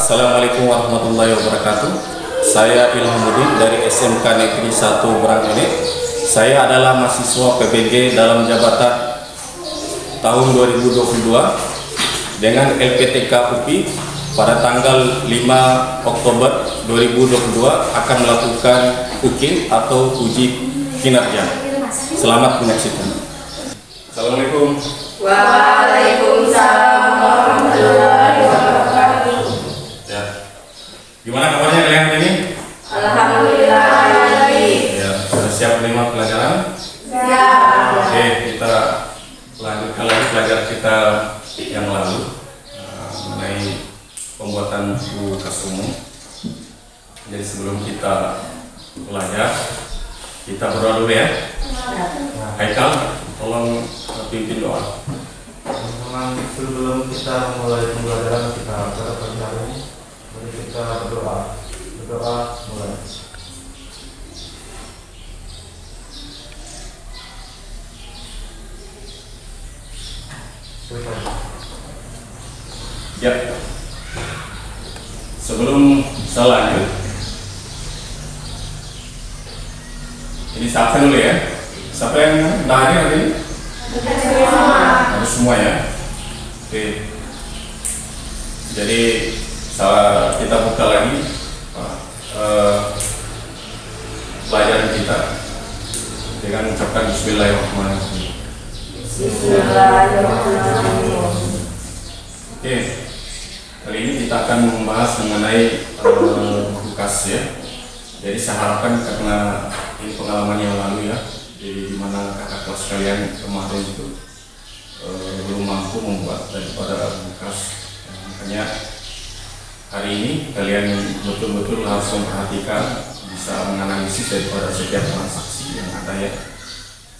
Assalamualaikum warahmatullahi wabarakatuh. Saya Ilhamuddin dari SMK Negeri 1 Berangkene. Saya adalah mahasiswa PBG dalam jabatan tahun 2022 dengan LPTK UPI. Pada tanggal 5 Oktober 2022 akan melakukan UKIN atau uji kinerja. Selamat menyaksikan. Assalamualaikum. Waalaikumsalam warahmatullahi wabarakatuh. Ya. Gimana kabarnya kalian hari ini? Alhamdulillah baik. Ya, sudah siap menerima pelajaran? Siap. Oke, kita lanjutkan lagi pelajaran kita yang lalu mengenai pembuatan buku kas umum. Jadi sebelum kita belajar, kita berdoa dulu ya. Haikal, tolong pimpin doa. Teman-teman, sebelum kita mulai pembelajaran kita pada pagi hari ini, mari kita berdoa. Berdoa mulai. Ya. Sebelum saya lanjut, ini siapa dulu ya? Siapa yang udah hadir hari ini? Ada semua ya. Oke. Jadi kita buka lagi pelajaran kita dengan mengucapkan Bismillahirrahmanirrahim. Bismillahirrahmanirrahim. Oke. Kali ini kita akan membahas mengenai buku kas ya. Jadi saya harapkan karena ini pengalaman yang lalu ya, di mana kakak kelas kalian kemarin itu belum mampu membuat daripada buku kas. Makanya hari ini kalian betul-betul harus memperhatikan, bisa menganalisis daripada setiap transaksi yang ada ya,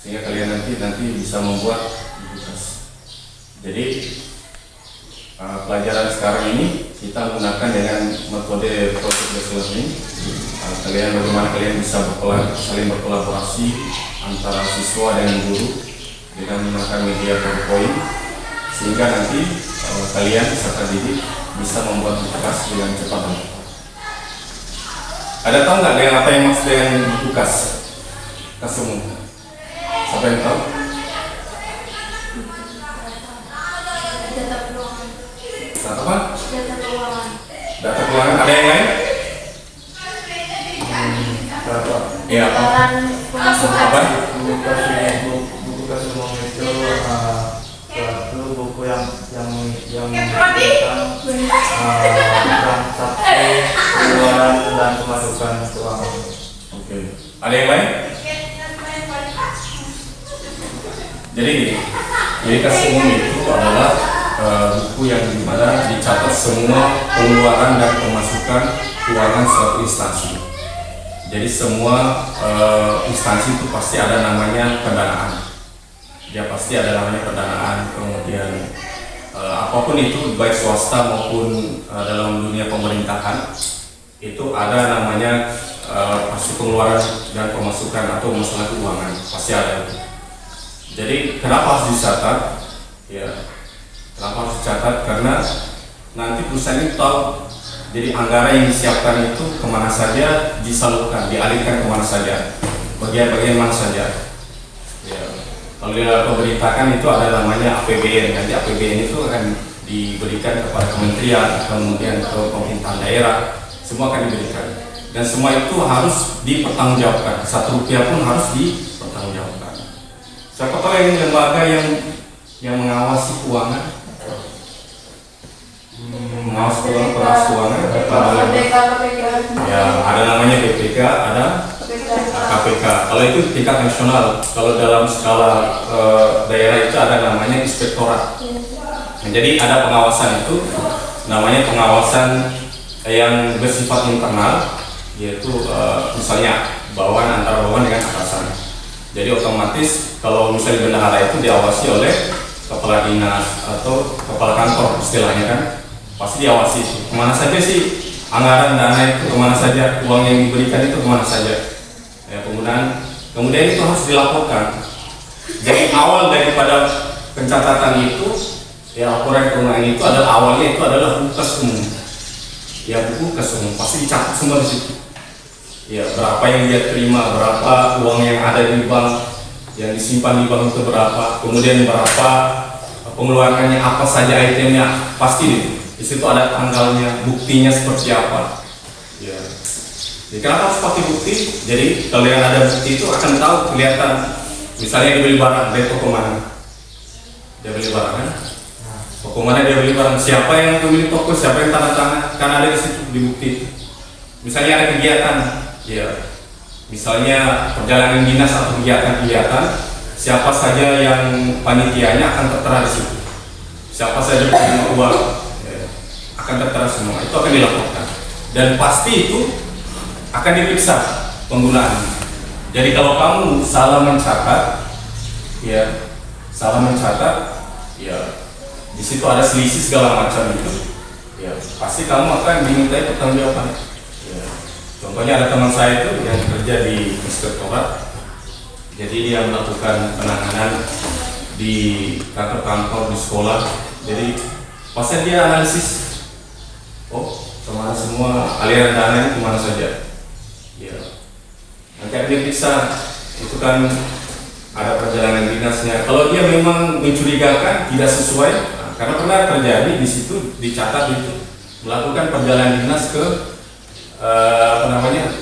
sehingga kalian nanti bisa membuat buku kas. Jadi pelajaran sekarang ini kita menggunakan dengan metode project learning. Bagaimana kalian bisa saling berkolaborasi antara siswa dengan guru dengan menggunakan media PowerPoint, sehingga nanti kalian peserta didik bisa membuat buku kas dengan cepat dan cepat. Ada tahu nggak dengan apa yang maksud dengan buku kas umum? Siapa yang tahu? Apa? Data keuangan. Ada yang lain? Iya apa? Apa? Buku kas umum itu suatu buku yang menunjukkan transaksi pengeluaran dan pemasukan keuangan. Oke. Ada yang lain? Jadi gini, jadi kas umum itu adalah buku yang dimana dicatat semua pengeluaran dan pemasukan keuangan suatu instansi. Jadi semua instansi itu pasti ada namanya pendanaan. Dia pasti ada namanya pendanaan, kemudian apapun itu baik swasta maupun dalam dunia pemerintahan itu ada namanya pasti pengeluaran dan pemasukan atau masalah keuangan pasti ada. Jadi kenapa harus dicatat? Ya, kenapa harus dicatat? Karena nanti perusahaan itu tahu. Jadi anggaran yang disiapkan itu kemana saja disalurkan, dialihkan kemana saja, bagian-bagian mana saja. Ya. Kalau di dalam pemerintahan itu ada namanya APBN. Nanti APBN itu akan diberikan kepada kementerian, kemudian ke pemerintahan daerah, semua akan diberikan. Dan semua itu harus dipertanggungjawabkan. Rp1 pun harus dipertanggungjawabkan. Siapa tahu yang lembaga yang mengawasi keuangan? Pengawas keuangan ya, ada namanya BPK, ada KPK. Kalau itu tingkat nasional, kalau dalam skala daerah itu ada namanya inspektorat. Nah, jadi ada pengawasan itu namanya pengawasan yang bersifat internal, yaitu misalnya bawahan antara bawahan dengan atasan. Jadi otomatis kalau misalnya bendahara itu diawasi oleh kepala dinas atau kepala kantor istilahnya kan, pasti diawasi kemana saja sih anggaran dana itu, kemana saja uang yang diberikan itu, kemana saja ya, kemudian itu harus dilaporkan. Jadi awal daripada pencatatan itu ya, laporan keuangan itu adalah awalnya itu adalah buku kas umum. ya buku kas umum pasti dicatat semua di situ. Ya, berapa yang dia terima, berapa uang yang ada di bank, yang disimpan di bank itu berapa, kemudian berapa pengeluarannya, apa saja itemnya, pasti di situ ada tanggalnya, buktinya seperti apa. Ya. Jadi kenapa harus pakai bukti? Jadi kalau yang ada bukti itu akan tahu, kelihatan. Misalnya dia beli barang dari toko mana, dia beli barang kan? Toko mana dia beli barang, siapa yang memilih toko, siapa yang tanda tangan, kan ada di situ di bukti. Misalnya ada kegiatan, ya, misalnya perjalanan dinas atau kegiatan-kegiatan, siapa saja yang panitianya akan tertera di situ. Siapa saja penerima uang, ya, akan tertera semua. Itu akan dilaporkan dan pasti itu akan diperiksa penggunaannya. Jadi kalau kamu salah mencatat, ya, di situ ada selisih segala macam itu, ya, pasti kamu akan dimintai pertanggungjawaban. Ya. Contohnya ada teman saya itu yang kerja di inspektorat, jadi dia melakukan penanganan di kantor-kantor di sekolah. Jadi pasti dia analisis, oh kemana semua aliran dana itu kemana saja. Ya, nanti akan diperiksa, itu kan ada perjalanan dinasnya. Kalau dia memang mencurigakan tidak sesuai, nah, karena pernah terjadi di situ dicatat itu melakukan perjalanan dinas ke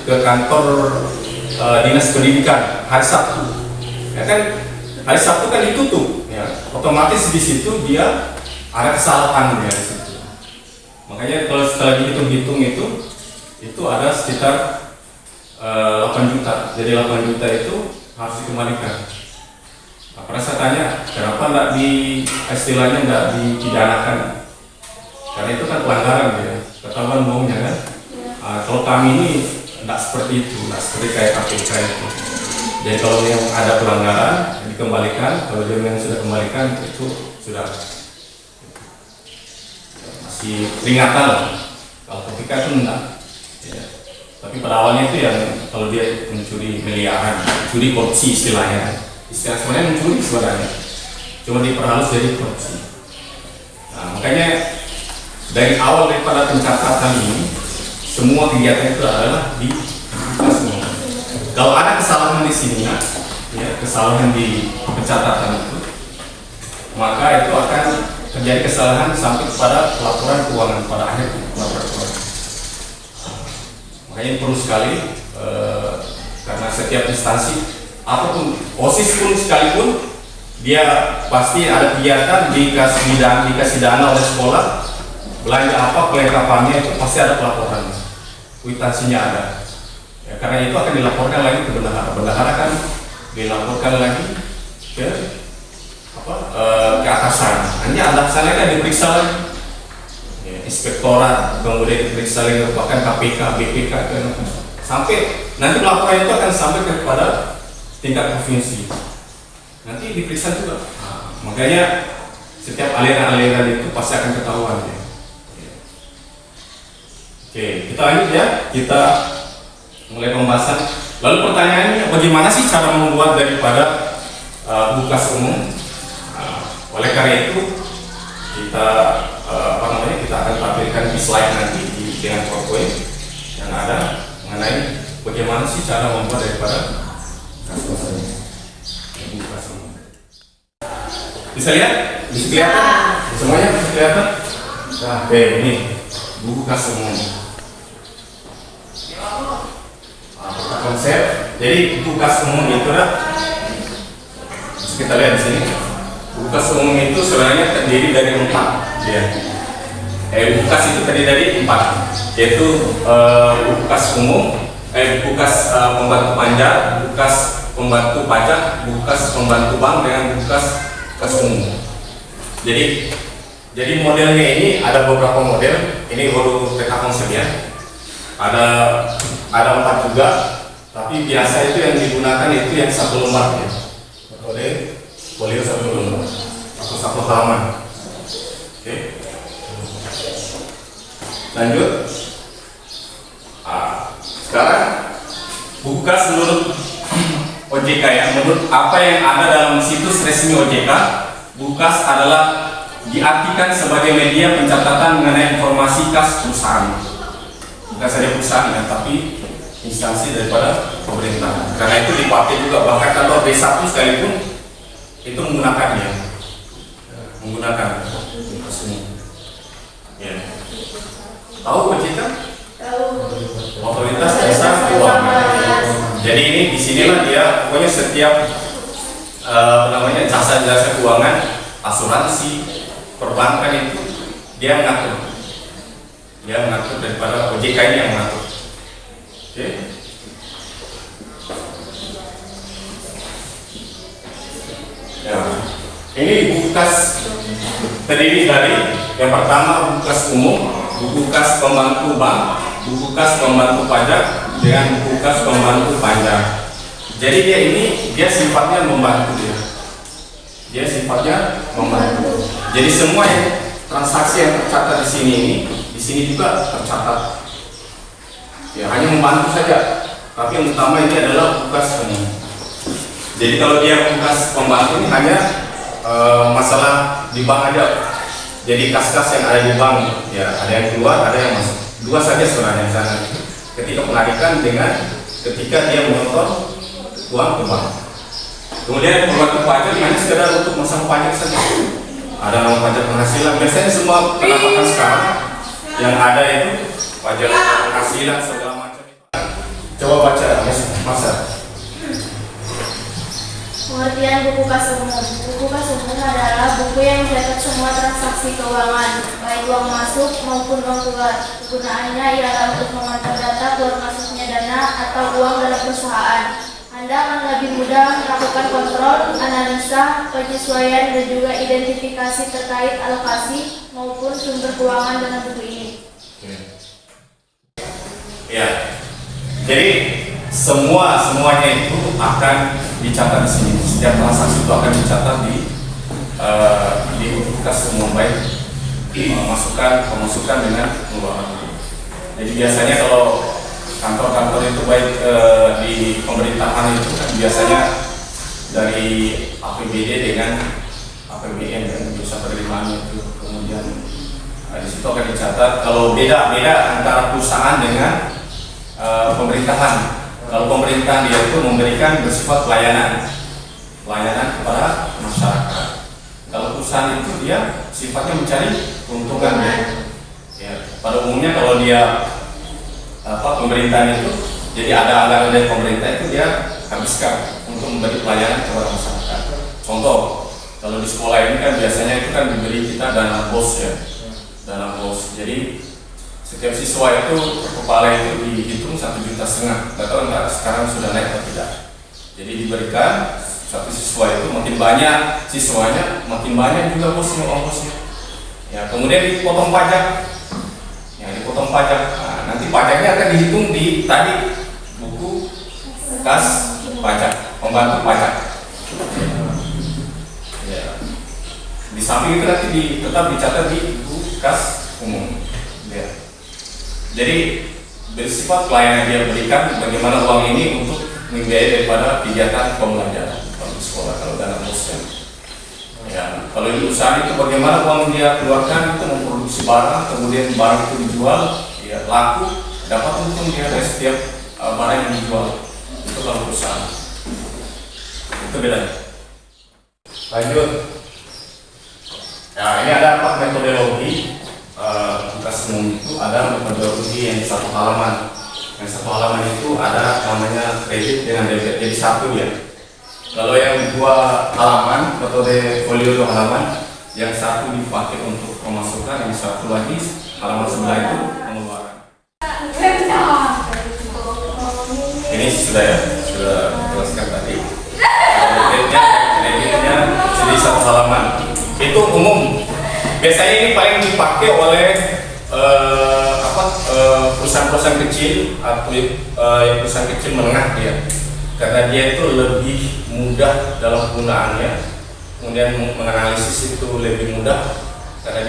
ke kantor dinas pendidikan hari Sabtu. Ya kan hari Sabtu kan ditutup, ya, otomatis di situ dia ada kesalahan ya di situ. Makanya kalau setelah dihitung-hitung itu ada sekitar 8 juta. Jadi 8 juta itu harus dikembalikan. Nah, pernah saya tanya, kenapa enggak istilahnya enggak dipidanakan? Karena itu kan pelanggaran ya, ketahuan bohongnya kan. Kalau kami ini enggak seperti itu, enggak seperti kayak KPK itu. Jadi kalau yang ada pelanggaran dikembalikan, kalau dia yang sudah kembalikan itu sudah masih peringatan lah. Kalau KPK itu enggak. Ya. Tapi pada awalnya itu yang kalau dia mencuri miliaran, mencuri korupsi istilahnya. Istilah sebenarnya mencuri sebenarnya, cuma diperhalus jadi korupsi. Nah, makanya dari awal daripada pencatatan ini, semua kegiatan itu adalah di semua. Kalau ada kesalahan di sini, ya, kesalahan di pencatatan itu, maka itu akan terjadi kesalahan sampai kepada laporan keuangan pada akhir laporan keuangan. Makanya perlu sekali karena setiap instansi apapun OSIS pun sekalipun dia pasti ada kegiatan dikasih dana oleh sekolah, belanja apa kelengkapannya itu pasti ada pelaporan, kwitansinya ada. Ya, karena itu akan dilaporkan lagi ke bendahara. Bendahara kan dilaporkan lagi ke ke atasan. Nanti atasannya kan diperiksa lagi. Ya, inspektorat, kemudian diperiksa lagi bahkan KPK, BPK sampai nanti laporan itu akan sampai kepada tingkat provinsi. Nanti diperiksa juga. Nah, makanya setiap aliran-aliran itu pasti akan ketahuan ya. Oke, kita lanjut ya. Kita mulai pembahasan. Lalu pertanyaannya, bagaimana sih cara membuat daripada buku kas umum? Oleh karena itu kita kita akan tampilkan di slide nanti dengan PowerPoint yang ada mengenai bagaimana sih cara membuat daripada buku kas umum. Bisa lihat? Bisa kelihatan? Semuanya bisa kelihatan? Nah, oke, ini buku kas umum. Konsep. Jadi buku kas umum itu kita lihat di sini. Buku kas umum itu sebenarnya terdiri dari 4 ya. Buku kas itu terdiri dari 4, yaitu buku kas umum, buku kas pembantu pajak, buku kas pembantu pajak, buku kas pembantu bank dengan buku kas umum. Jadi modelnya ini ada beberapa model. Ini baru peta konsepnya. Ada 4 juga. Tapi biasa itu yang digunakan itu yang 1 lembar ya. Metode folio 1 lembar atau 1 halaman. Oke. Lanjut. Sekarang buku kas menurut OJK ya, menurut apa yang ada dalam situs resmi OJK, buku kas adalah diartikan sebagai media pencatatan mengenai informasi kas perusahaan. bukan saja perusahaan ya, tapi instansi daripada pemerintah. Karena itu dipakai juga, bahkan kantor D1 sekalipun itu menggunakannya, menggunakan mukas umum. Ya. Tahu OJK? Otoritas Jasa Keuangan. Jadi ini di sinilah dia pokoknya setiap jasa-jasa keuangan, asuransi, perbankan itu dia mengatur daripada OJK ini yang mengatur. Oke. Ya. Ini buku kas terdiri dari yang pertama buku kas umum, buku kas pembantu bank, buku kas pembantu pajak, dengan buku kas pembantu pajak. Jadi dia sifatnya membantu dia. Dia sifatnya membantu. Jadi semua transaksi yang tercatat di sini juga tercatat. Ya hanya membantu saja. Tapi yang utama ini adalah buku kas umum. Jadi kalau dia buku kas pembantu ini hanya masalah di bank aja. Jadi kas-kas yang ada di bank, ya ada yang keluar, ada yang masuk. Dua saja sebenarnya misalnya. Ketika penarikan dengan ketika dia menonton uang ke bank. Kemudian pembantu pajak hanya sekedar untuk masang pajak saja. Ada nama pajak penghasilan. Biasanya semua pendapatan sekarang yang ada itu pajak penghasilan segala macam. Coba baca, Masa. Pengertian buku kas umum. Buku kas umum adalah buku yang mencatat semua transaksi keuangan, baik uang masuk maupun uang keluar. Kegunaannya ialah untuk memantau data keluar masuknya dana atau uang dalam perusahaan. Anda akan lebih mudah melakukan kontrol, analisa, penyesuaian, dan juga identifikasi terkait alokasi maupun sumber keuangan dengan buku ini. Ya, jadi semuanya itu akan dicatat di sini. Setiap transaksi itu akan dicatat di buku kas umum, baik pemasukan dengan pengeluaran. Jadi biasanya kalau kantor-kantor itu baik di pemerintahan itu kan biasanya dari APBD dengan APBN dan bisa penerimaan itu kemudian di situ akan dicatat. Kalau beda antara perusahaan dengan pemerintahan. Kalau pemerintahan dia itu memberikan bersifat pelayanan kepada masyarakat. Kalau perusahaan itu dia sifatnya mencari keuntungan ya. Pada umumnya kalau dia pemerintahan itu, jadi ada anggaran dari pemerintah itu dia habiskan untuk memberi pelayanan kepada masyarakat. Contoh, kalau di sekolah ini kan biasanya itu kan diberi kita dana BOS ya, dana BOS. Jadi setiap siswa itu kepala itu dihitung 1,5 juta. Nggak tahu sekarang sudah naik atau tidak. Jadi diberikan satu siswa itu makin banyak siswanya, makin banyak juga ongkosnya. Ya kemudian dipotong pajak. Ya dipotong pajak. Nanti pajaknya akan dihitung di tadi buku kas pajak, pembantu pajak. Ya. Di samping itu nanti tetap dicatat di buku kas umum. Ya. Jadi bersifat pelayanan dia berikan bagaimana uang ini untuk membiayai daripada kegiatan pembelajaran kalau di sekolah, kalau dana BOS. Ya, kalau di usaha itu bagaimana uang dia keluarkan itu memproduksi barang, kemudian barang itu dijual. Ya, laku, dapat untung dia dari setiap barang yang dijual. Itu kalau perusahaan. Itu bedanya. Lanjut. Nah, ini ada metodologi kas umum itu ada metodologi yang satu halaman. Yang satu halaman itu ada namanya kredit dengan debit, jadi satu ya. Kalau yang 2 halaman, metode folio 2 halaman, yang satu dipakai untuk pemasukan, yang satu lagi halaman sebelah itu pengeluaran. Ini sudah jelaskan tadi. Kreditnya jadi satu halaman. Itu umum. Biasanya ini paling dipakai oleh perusahaan-perusahaan kecil atau perusahaan kecil menengah ya, karena dia itu lebih mudah dalam penggunaannya, kemudian menganalisis itu lebih mudah karena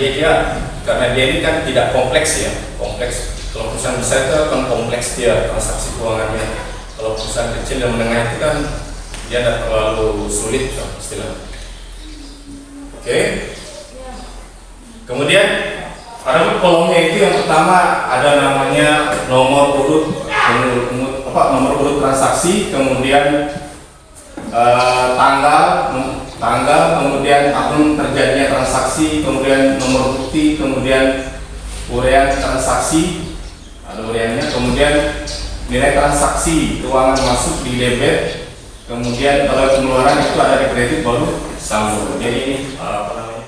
dia ini kan tidak kompleks ya, kompleks. Kalau perusahaan besar itu kan kompleks dia transaksi keuangannya. Kalau perusahaan kecil dan menengah itu kan dia tidak terlalu sulit istilahnya. Oke. Kemudian Ada kolomnya itu yang pertama ada namanya nomor urut nomor urut transaksi, kemudian tanggal, kemudian akun terjadinya transaksi, kemudian nomor bukti, kemudian uraian transaksi, ada uraiannya, kemudian nilai transaksi keuangan masuk di debit, kemudian kalau pengeluaran itu ada di kredit baru saldo. Jadi ini apa namanya?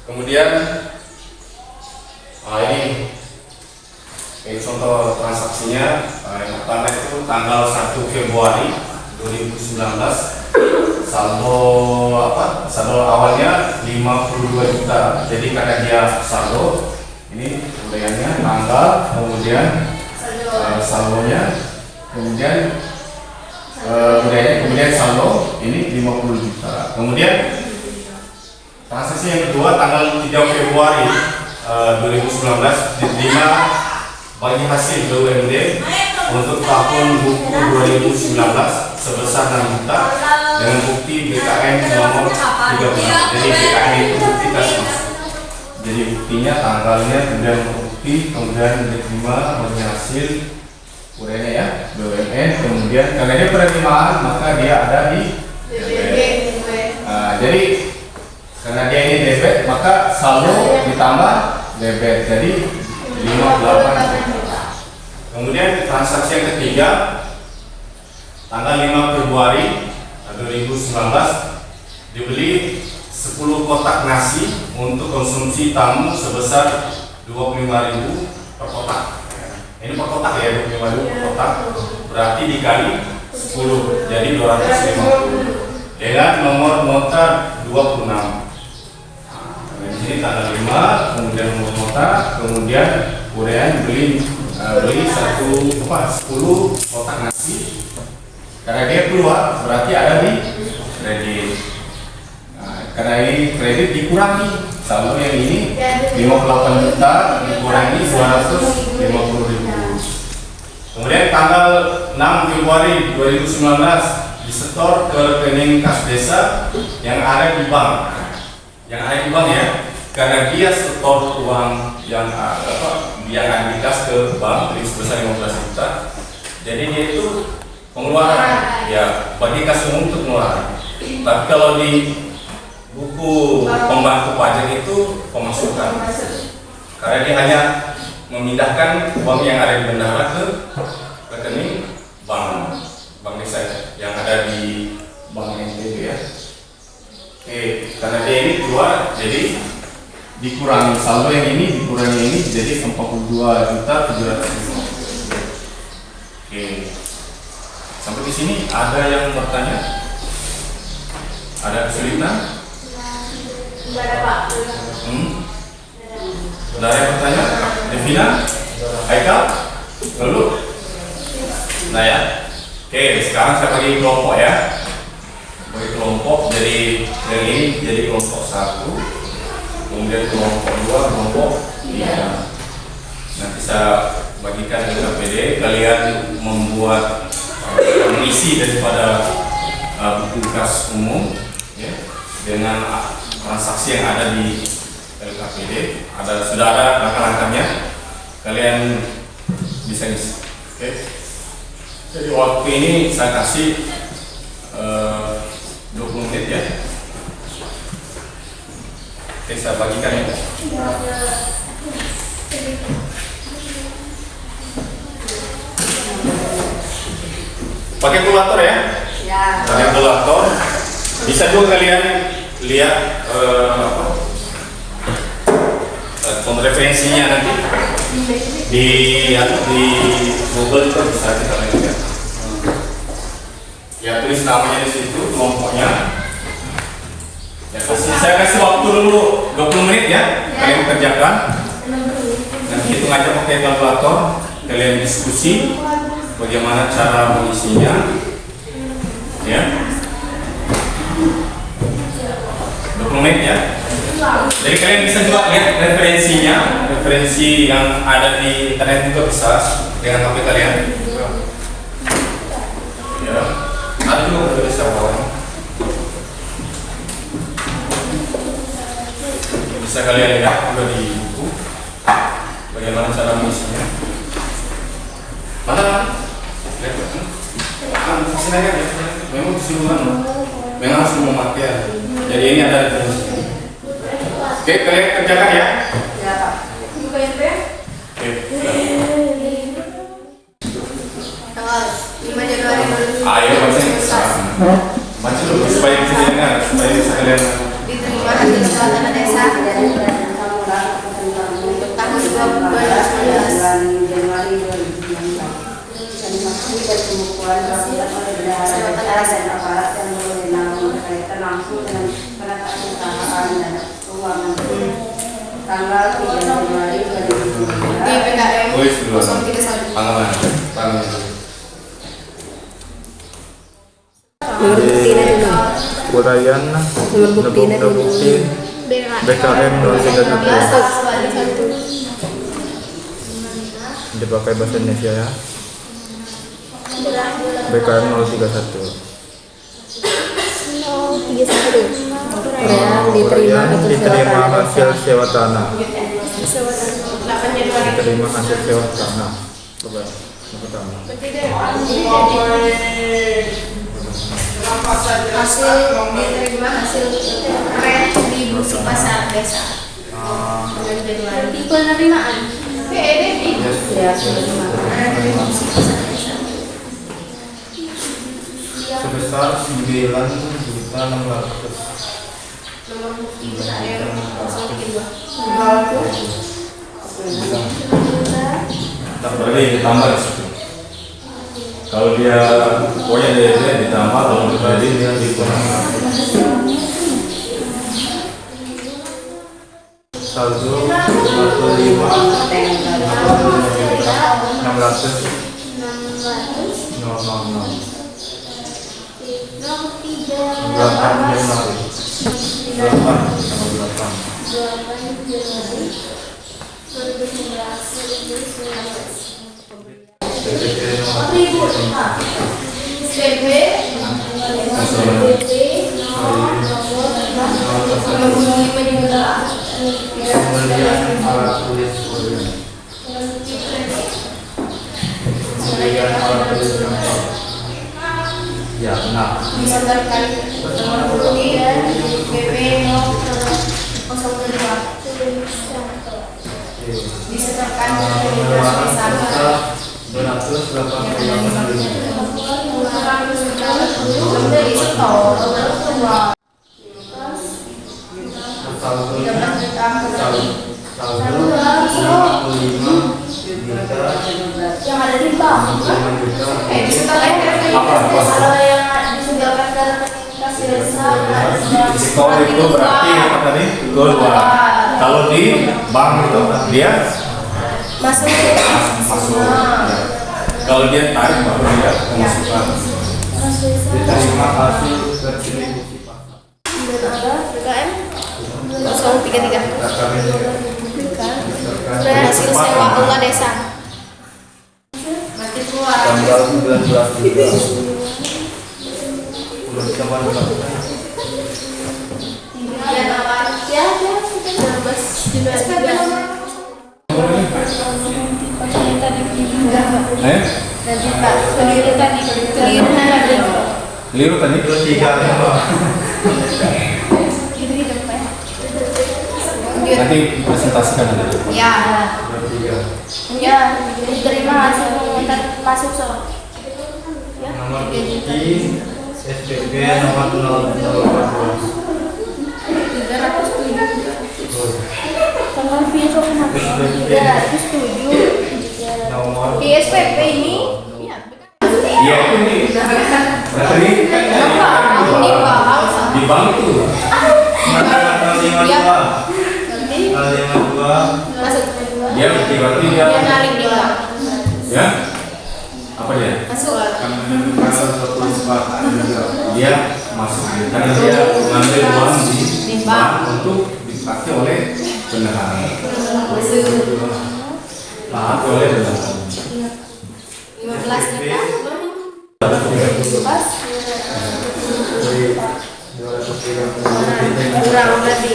Kemudian ini contoh transaksinya. Yang pertama itu tanggal 1 Februari 2019, saldo saldo awalnya 52 juta. Jadi karena dia saldo, ini uraiannya tanggal, kemudian saldonya, kemudian uraiannya, kemudian saldo ini 50 juta. Kemudian transaksi yang kedua tanggal 3 Februari 2019 diterima bagi hasil BUMD untuk tahun buku 2019 sebesar 6 juta dengan bukti BKN nomor 36. Jadi BKN itu bukti kas masuk. Jadi buktinya, tanggalnya, kemudian bukti, kemudian diterima bagi hasil uraiannya ya BUMN. Kemudian karena dia penerimaan maka dia ada di debit. Jadi karena dia ini debit maka saldo ditambah debit, jadi 58 juta. Kemudian transaksi yang ketiga tanggal 5 Februari 2019 dibeli 10 kotak nasi untuk konsumsi tamu sebesar 25.000 per kotak. Ini per kotak ya, 25.000 per kotak, berarti dikali 10 jadi 250 dengan nomor nota 26. Di sini tanggal 5, kemudian nomor nota, kemudian uraian beli 10 kotak nasi. Karena dia keluar berarti ada di kredit. Karena ini kredit dikurangi, saldo yang ini 58 juta dikurangi 250.000. Kemudian tanggal 6 Februari 2019 disetor ke rekening kas desa yang ada di bank. Yang ada di bank ya, karena dia setor uang yang ada di kas ke bank dari sebesar 15 juta. Jadi dia itu pengeluaran ya, bagi kas umum itu pengeluaran. Tapi kalau di buku pembantu pajak itu pemasukan, karena dia hanya memindahkan uang yang ada di bendahara ke rekening bank desa yang ada di bank NTB ya. Karena dia ini keluar, jadi dikurangi saldo yang ini, dikurangi ini jadi 42.750.000. Sampai di sini ada yang bertanya? Ada kesulitan? Tidak ada Pak. Ada yang bertanya? Devina? Haikal? Lalu? Nah ya. Sekarang saya bagi kelompok ya. Bagi kelompok, jadi yang ini jadi kelompok 1, kemudian kelompok 2, kelompok 3. Nanti saya bagikan ke KPD, kalian membuat mengisi daripada buku kas umum ya, dengan transaksi yang ada di LKPD. Sudah ada langkah-langkahnya, kalian bisa ngisi. Jadi waktu ini saya kasih 20 menit ya. Saya bagikan ya. Pakai kalkulator ya? Ya. Pakai kalkulator. Bisa juga kalian lihat referensinya nanti di Google itu bisa kita lihat. Ya, tulis namanya di situ, kelompoknya. Ya, saya kasih waktu dulu 20 menit ya, kalian kerjakan. Nanti hitung aja pakai kalkulator, kalian diskusi bagaimana cara mengisinya. Ya. 20 menit ya. Jadi kalian bisa juga lihat referensinya, referensi yang ada di internet juga bisa dengan HP kalian. Ya. Ada juga bisa bawa. Bisa kalian lihat udah di buku bagaimana cara mengisinya. Mana? Lihat kan? Sini aja ya. Memang keseluruhan loh. Memang harus memakai ya. Jadi ini ada di sini. Oke, kalian kerjakan ya. Ya, Pak. Buka yang P. Oke. Tanggal 5 Januari 2020. Ayo baca dulu supaya bisa dengar, supaya bisa kalian. Diterima hasil sekolah tanah desa untuk tahun 2019. Tanggal 3 Januari 2023 Di PKM Tulis dulu. 031. Tangan dulu. Uraian bukti BKM 031 dipakai bahasa Indonesia ya. BKM 031 diterima hasil sewa tanah. 8 Januari. Diterima hasil sewa tanah. Coba yang pertama. Hasil diterima hasil rent di Busuk Pasar Desa. Bulan Januari. Penerimaan. PEDB. ya terima. Sebesar 9.600. Nomor bukti PKM 032. Berarti ditambah di situ. Kalau dia pokoknya dia ditambah, kalau jadi dia dikurang. Saldo 45 kemudian alat tulis ya benar. Disodorkan nomor bukti dan PP 002. Disodorkan yang ada di bank. Kalau yang disediakan dalam kasih desa Di sekolah itu berarti apa tadi? Kedua. Kalau di bank itu dia masuk masuk. Kalau dia tarik baru dia pemasukan. Diterima hasil retribusi pasar. BKM 033. Hasil sewa aula desa. Nanti keluar. Tanggal 19 juga. Belum teman Kemudian awal ya 12 Januari. Nanti Pak keliru tadi. Keliru tadi. tiga Gitu Pak. Nanti presentasikan nanti. Ya. Ya, diterima hasil pengumuman masuk soal. Ya, nomor 3 juta. bukti SPP nomor 002. 307. Tanggal besok nanti 307. Nomor PSPP ini Iya ini. Berarti ini Pak. di bank itu. Ya. 052 Masuk. Dia berarti dia Dia narik di bank. ya apa dia? Masuk. Dia masuk karena dia mengambil uang di bank untuk dipakai oleh bendahara. Dipakai oleh bendahara. 15 juta. Pas. Kurang berarti.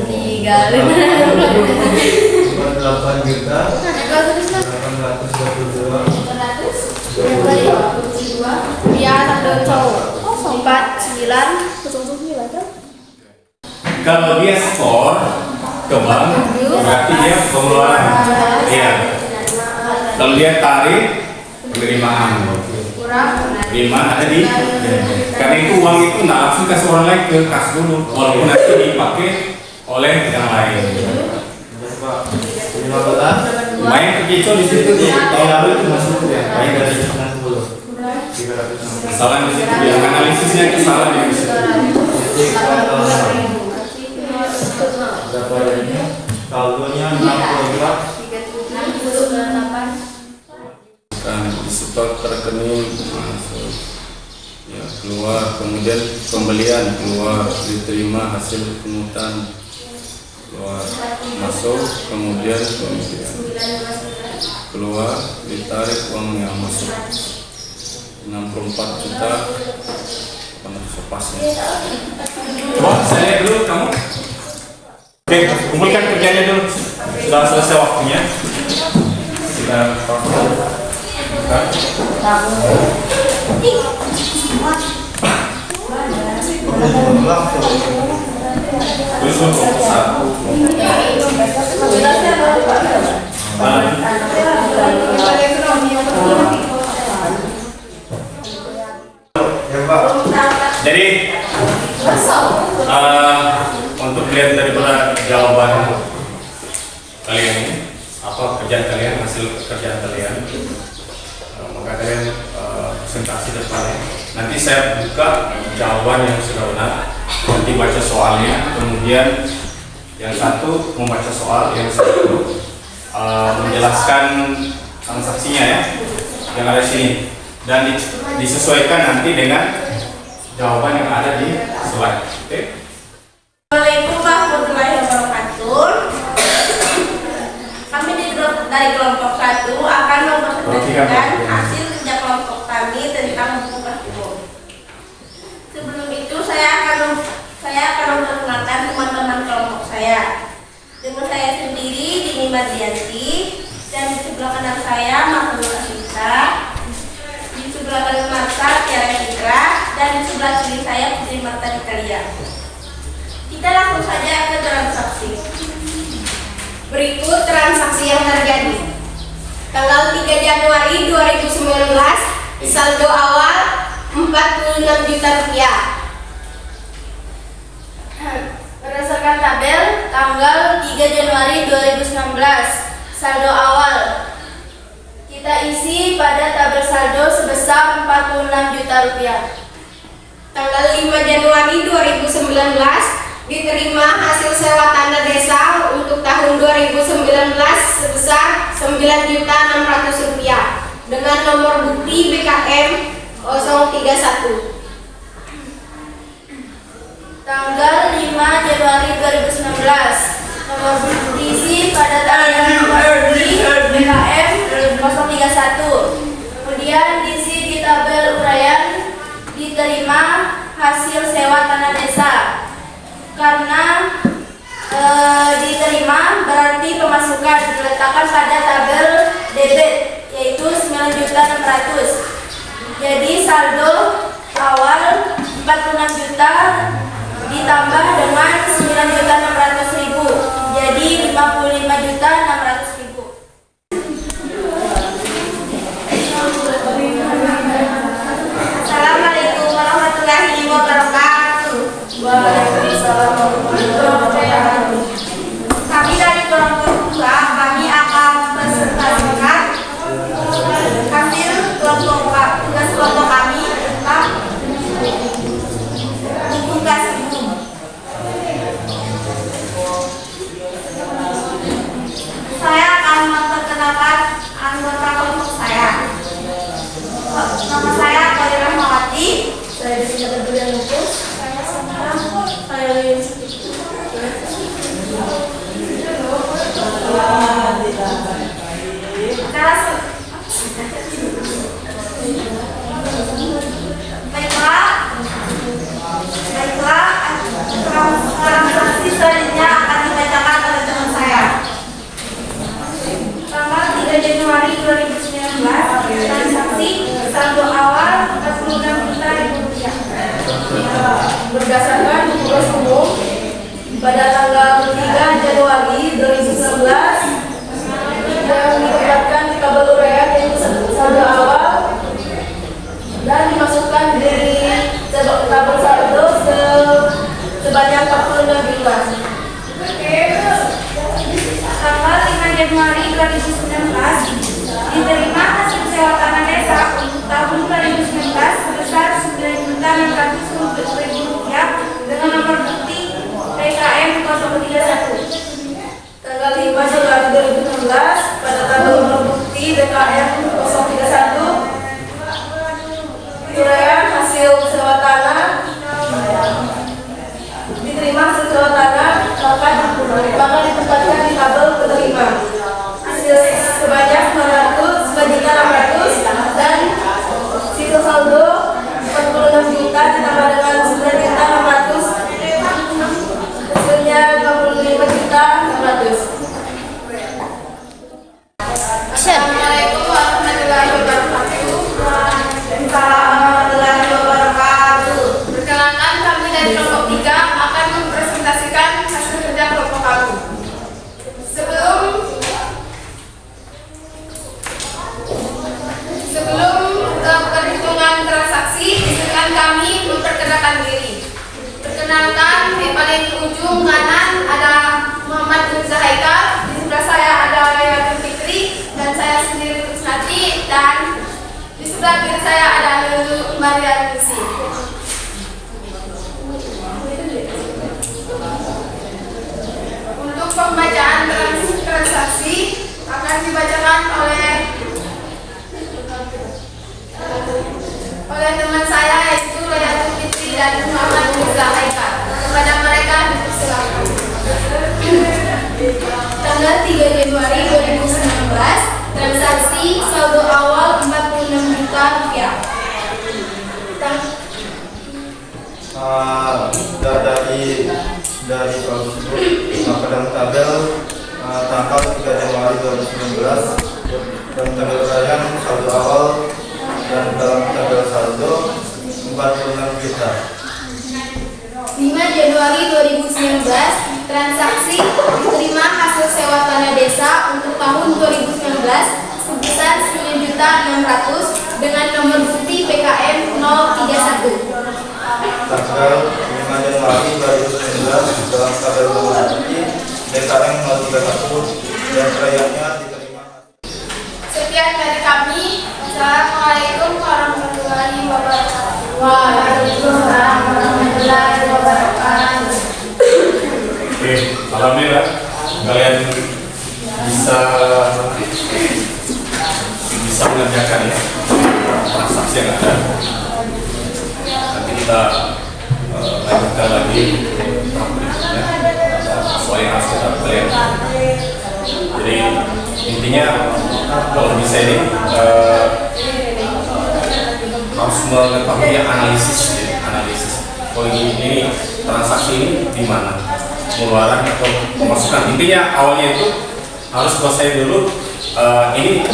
Tiga. 8 juta 822 biar ada cowok 4909 kan? Kalau dia skor ke bank, berarti dia pengeluaran. Iya. Kalau dia tarik penerimaan. Penerimaan ada di. Karena itu uang itu nggak langsung kasih orang lain ke kas dulu, walaupun nanti dipakai oleh yang lain. Pak 15 Main kekecoh di situ tuh. tahun lalu itu masuk ya baik dari 90 360 Salah di situ dia analisisnya itu salah di situ. jadi kalau berapa ini saldonya 64 Kan di stok rekening masuk, ya keluar, kemudian pembelian keluar, diterima hasil pungutan keluar, masuk, kemudian pembelian keluar, ditarik uang yang masuk 64 juta penuh sepasnya. Coba saya lihat dulu kamu. Oke, kumpulkan kerjanya dulu. Sudah selesai waktunya. Sudah terus satu. ya Pak Jadi untuk lihat daripada jawaban kalian ini, apa kerjaan kalian, hasil pekerjaan kalian, maka kalian presentasi depannya. Nanti saya buka jawaban yang sudah benar, nanti baca soalnya, kemudian yang satu membaca soal, yang satu menjelaskan transaksinya ya, yang ada di sini, dan disesuaikan nanti dengan jawaban yang ada di slide. Oke? Assalamualaikum warahmatullahi wabarakatuh. Kami dari kelompok 1 akan mempresentasikan hasil kerja kelompok kami tentang buku perhitungan. Sebelum itu saya akan memperkenalkan teman-teman kelompok saya. Dengan saya sendiri Dini Mardianti, dan di sebelah kanan saya Mahmud Asita, di sebelah kanan Marta Tiara Citra, dan di sebelah kiri saya Putri Marta Italia. Kita langsung saja ke transaksi. Berikut transaksi yang terjadi. Tanggal 3 Januari 2019, saldo awal 46 juta rupiah. Berdasarkan tabel tanggal 3 Januari 2019, saldo awal kita isi pada tabel saldo sebesar 46 juta rupiah. Tanggal 5 Januari 2019 diterima hasil sewa tanah desa untuk tahun 2019 sebesar Rp9.600.000 dengan nomor bukti BKM 031. Tanggal 5 Januari 2019 nomor bukti diisi pada tanggal nomor bukti BKM 031. Kemudian diisi di tabel uraian diterima hasil sewa tanah desa. Karena diterima berarti pemasukan diletakkan pada tabel debit yaitu 9.600.000. Jadi saldo awal 46 juta ditambah dengan 9.600.000 jadi 55.600.000. Assalamualaikum warahmatullahi wabarakatuh. Waalaikumsalam warahmatullahi wabarakatuh. Kami dari kelompok 2 kami akan presentasikan hasil tugas kelompok kami tentang buku gas umum. Saya akan memperkenalkan anggota kelompok saya. Nama saya Kori Rahmawati. Saya di sini Bulan Lupus. Saya Samara. Saya Lin. transaksi selanjutnya akan dibacakan oleh teman saya. Tanggal 3 Januari 2019, transaksi saldo awal 46 juta rupiah. Berdasarkan tugas umum pada tanggal 3 Januari 2019 yang ditempatkan di tabel uraian yaitu saldo awal dan dimasukkan di tabel saldo sebanyak 46 juta. Tanggal 5 Januari 2019, diterima hasil sewa tanah desa untuk tahun 2019 sebesar Rp9.600.000 dengan nomor bukti PKM 031. Tanggal 5 Januari 2016 pada tabel nomor bukti BKM 031 uraian hasil sewa tanah diterima hasil sewa tanah maka ditempatkan di tabel penerima hasil sebanyak 9.600.000 dan sisa saldo 46 juta ditambah dengan 9.600 hasilnya 25.600. Assalamualaikum warahmatullahi wabarakatuh. Warahmatullahi wabarakatuh. Perkenalkan, kami dari kelompok 3 akan mempresentasikan hasil kerja kelompok kami. Sebelum perhitungan transaksi, izinkan kami memperkenalkan diri. Perkenalkan, di paling ujung kanan ada Muhammad Mirza Haikal, di sebelah saya ada Layatul Fikri, dan saya sendiri Kusnati, dan di sebelah kiri saya ada Lulu Marian Lucy. Untuk pembacaan transaksi akan dibacakan oleh teman saya yaitu Layatul Fitri dan Muhammad Mirza Haikal. Kepada mereka dipersilakan. Tanggal 3 Januari 2019, transaksi saldo awal 46 juta rupiah. Dari saldo tersebut dalam tabel tanggal 3 Januari 2019 dan tabel uraian saldo awal dan dalam tabel saldo 46 juta. 5 Januari 2019, transaksi diterima hasil sewa tanah desa untuk tahun 2019 sebesar 9.600.000 dengan nomor bukti PKM 031. Tanggal 5 Januari 2019 dalam tabel nomor bukti PKM 031 dan uraiannya diterima. Sekian dari kami. Assalamualaikum warahmatullahi wabarakatuh. Waalaikumsalam warahmatullahi wabarakatuh. Oke, alhamdulillah kalian bisa mengerjakan ya transaksi yang ada. Nanti kita lanjutkan lagi berikutnya soal yang harus kita pelajari. Jadi intinya kalau bisa ini harus mengetahui analisis ya, analisis. Oh ini transaksi ini di mana, pengeluaran atau pemasukan. Intinya awalnya itu harus selesai dulu ini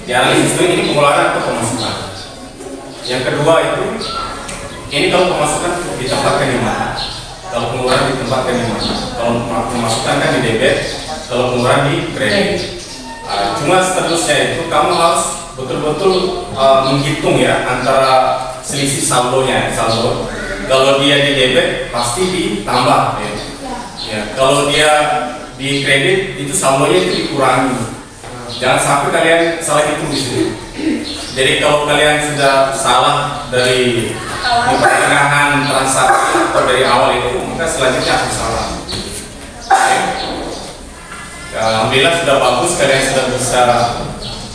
di analisis itu ini pengeluaran atau pemasukan. Yang kedua itu ini kalau pemasukan ditempatkan di mana, kalau pengeluaran ditempatkan di mana. Kalau pemasukan kan di debit, kalau pengeluaran di kredit. Cuma seterusnya itu kamu harus betul-betul menghitung ya antara selisih saldonya, saldo. Kalau dia di debit pasti ditambah ya. Ya, kalau dia di kredit itu saldonya itu dikurangi. Jangan sampai kalian salah hitung di sini. Jadi kalau kalian sudah salah dari di pertengahan transaksi atau dari awal itu, maka selanjutnya akan salah. Oke. Ya, alhamdulillah sudah bagus, kalian sudah bisa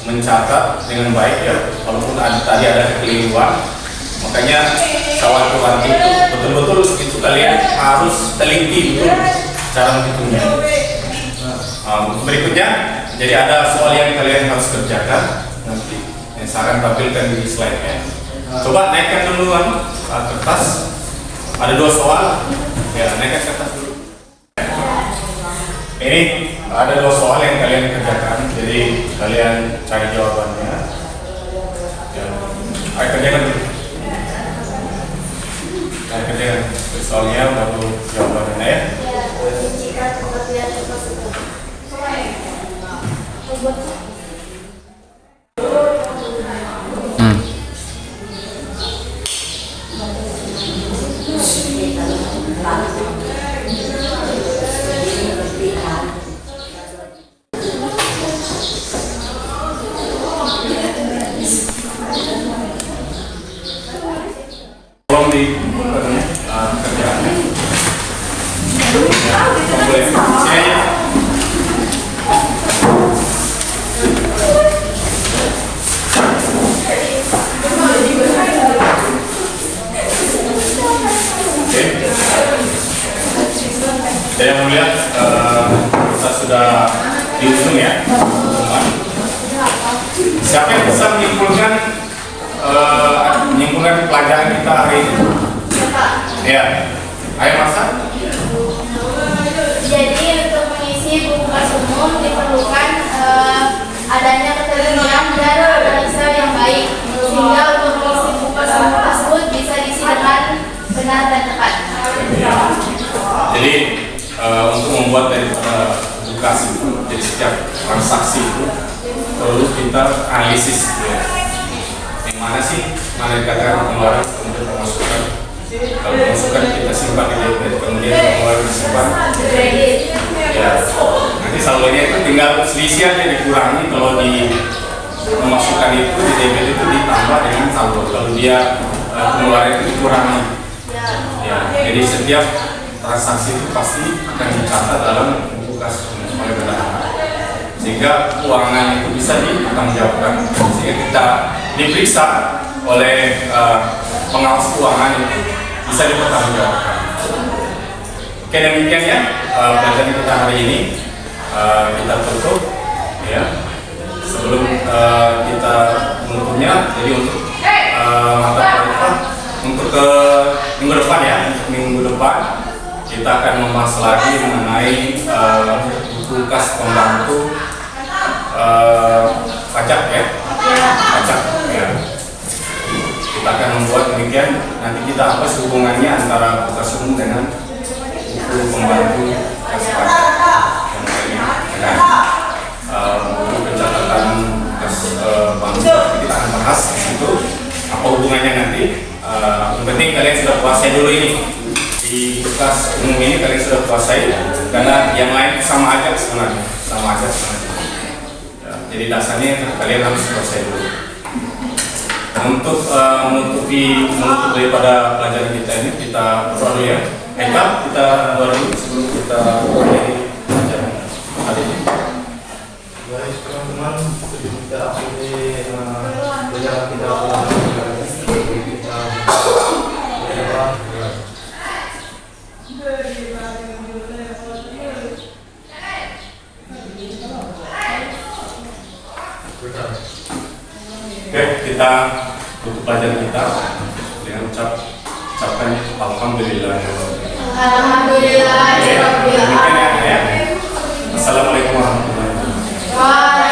mencatat dengan baik ya. Walaupun tadi ada kekeliruan, makanya kawan-kawan itu betul-betul itu kalian harus teliti betul cara menghitungnya. Berikutnya, jadi ada soal yang kalian harus kerjakan nanti. Yang saya akan tampilkan di slide-nya. Coba naikkan dulu kertas Ada 2 soal. Ya, naikkan ke atas dulu. Ini ada 2 soal yang kalian kerjakan, jadi kalian cari jawabannya. Ya, ayo kerjakan dulu. Ayo kerjakan soalnya baru jawabannya ya. Rincikan pengertian tersebut. Tolong di kerjaannya. Boleh sini aja. Oke. Saya mau lihat kita sudah di ujung ya. Siapa yang bisa menyimpulkan pelajaran kita hari ini? Ya, ayo masak. Jadi untuk mengisi buku kelas umum diperlukan adanya ketelitian dan analisa yang baik, sehingga untuk mengisi buku kelas umum tersebut bisa diisi dengan benar dan tepat. Jadi untuk membuat daripada bukas itu, jadi setiap transaksi itu perlu kita analisis. Ya. Yang mana sih mana dikatakan pengeluaran, kemudian pemasukan. Kalau pemasukan kita simpan di debit, kemudian pengeluaran disimpan di kredit. Ya, nanti saldonya itu tinggal selisih aja dikurangi. Kalau di pemasukan itu di debit itu ditambah dengan saldo. Kalau dia pengeluaran itu dikurangi. Ya, jadi setiap transaksi itu pasti akan dicatat dalam buku kas oleh bendahara, sehingga keuangan itu bisa dipertanggungjawabkan, sehingga kita diperiksa oleh pengawas keuangan itu bisa dipertanggungjawabkan. Oke, demikian ya pelajaran kita hari ini. Kita tutup ya sebelum kita menutupnya. Jadi untuk mata pelajaran untuk ke minggu depan ya, minggu depan kita akan membahas lagi mengenai buku kas pembantu pajak ya, pajak ya. Kita akan membuat demikian. Nanti kita apa hubungannya antara buku kas umum dengan buku pembantu kas pajak dan buku pencatatan kas pembantu. Kita akan bahas di situ apa hubungannya nanti. Yang penting kalian sudah kuasai dulu ini. Di bekas umum ini kalian sudah kuasai, karena yang lain sama aja sebenarnya, ya, jadi dasarnya kalian harus kuasai dulu. Untuk menutup daripada pelajaran kita ini, kita berdoa dulu ya. Kita berdoa dulu sebelum kita mulai pelajaran hari ini. Baik teman-teman, sebelum kita akhiri pelajaran kita berdoa. Oke, kita tutup pelajaran kita dengan ucapkan alhamdulillah. Alhamdulillah. Demikian ya. Assalamualaikum warahmatullahi wabarakatuh.